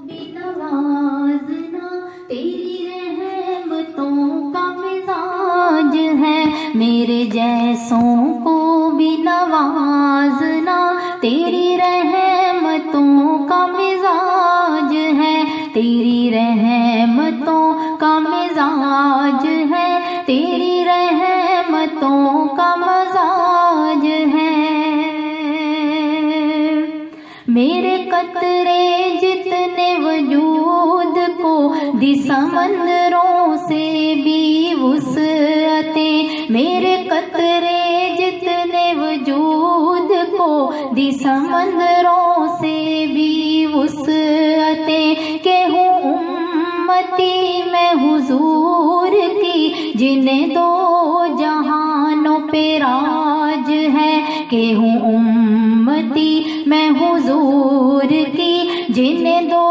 بھی نوازنا تیری رحمتوں کا مزاج ہے، میرے جیسوں کو بھی نوازنا تیری رحمتوں کا مزاج ہے، تیری رحمتوں کا مزاج ہے، تیری رحمتوں کا مزاج ہے۔ میرے قطرے جتنے وجود کو دی سمندروں سے بھی وسعتیں، میرے قطرے جتنے وجود کو دی سمندروں سے بھی وسعتیں، کہ ہوں امتی میں حضور کی جنہیں دو جہانوں پہ راج ہے، کہ ہوں امتی میں حضور کی جنہیں دو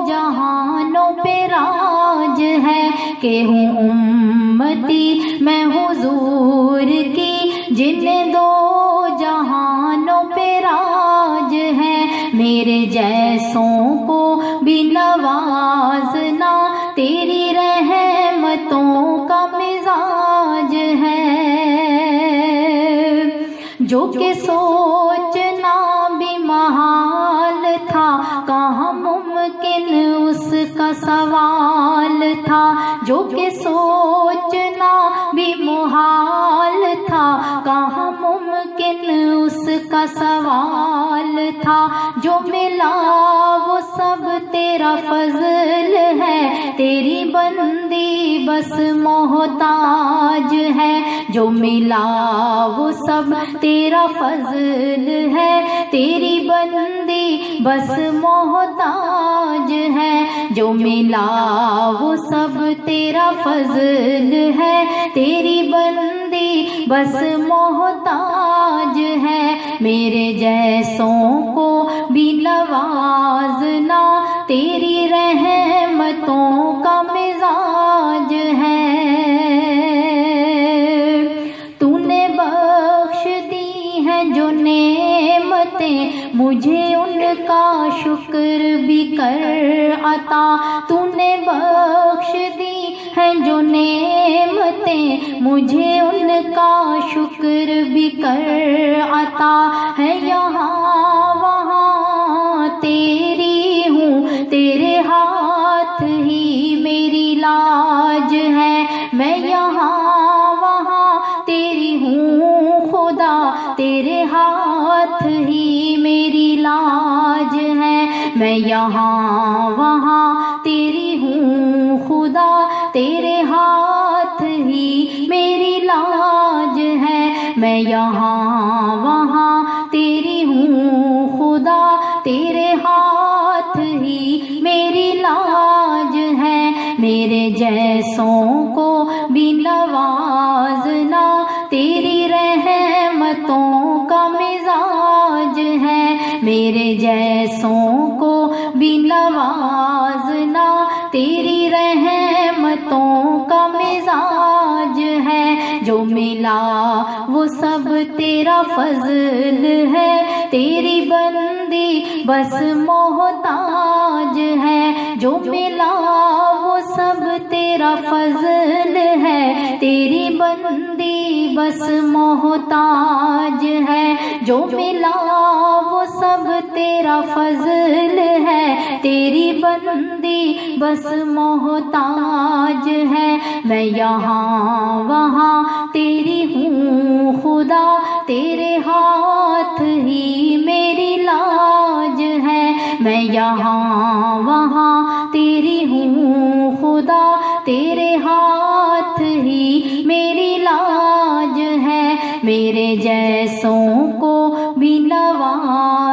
جہانوں پہ راج ہے، کہ ہوں امتی میں حضور کی جنہیں دو جہانوں پہ راج ہے، میرے جیسوں کو بھی نوازنا تیری رحمتوں کا مزاج ہے، جو کہ سوچنا بھی محال تھا کہاں ممکن اس کا سوال تھا، جو کہ سوچنا بھی محال تھا کہاں ممکن اس کا سوال تھا، جو ملا وہ سب تیرا فضل ہے، تیری بندی بس محتاج ہے، جو ملا وہ سب تیرا فضل ہے، تیری بندی بس محتاج ہے، جو ملا وہ سب تیرا فضل ہے، تیری بندی بس محتاج ہے، میرے جیسوں کو بھی نوازنا تیری رحمتوں کا مزاج ہے، تو نے بخش دی ہیں جو نعمتیں مجھے ان کا شکر بھی کر عطا، تو نے بخش دی ہیں جو نعمتیں مجھے ان کا شکر بھی کر عطا ہے، یہاں وہاں تیری ہوں، تیرے ہاتھ ہی میری لاج ہے، میں یہاں وہاں تیری ہوں خدا، تیرے ہاتھ ہی میری لاج ہے، میں یہاں وہاں تیری ہوں خدا، تیرے ہاتھ ہی میری لاج ہے، میں یہاں وہاں تیری ہوں خدا، تیرے ہاتھ ہی میری لاج ہے، میرے جیسوں کو بھی نوازنا تیری رحمتوں کا مزاج ہے، میرے جیسوں کو بھی نوازنا تیری رحمتوں کا مزاج ہے، جو ملا وہ سب تیرا فضل ہے، تیری بندی بس محتاج ہے، جو ملا وہ سب تیرا فضل ہے، تیری بندی بس محتاج ہے، جو ملا وہ سب تیرا فضل ہے، تیری بندی بس محتاج ہے، میں یہاں وہاں تیری ہوں خدا، تیرے ہاتھ ہی میری لاج ہے، میں یہاں وہاں تیری ہوں خدا، تیرے ہاتھ ہی میری لاج ہے، میرے جیسوں کو بھی نواز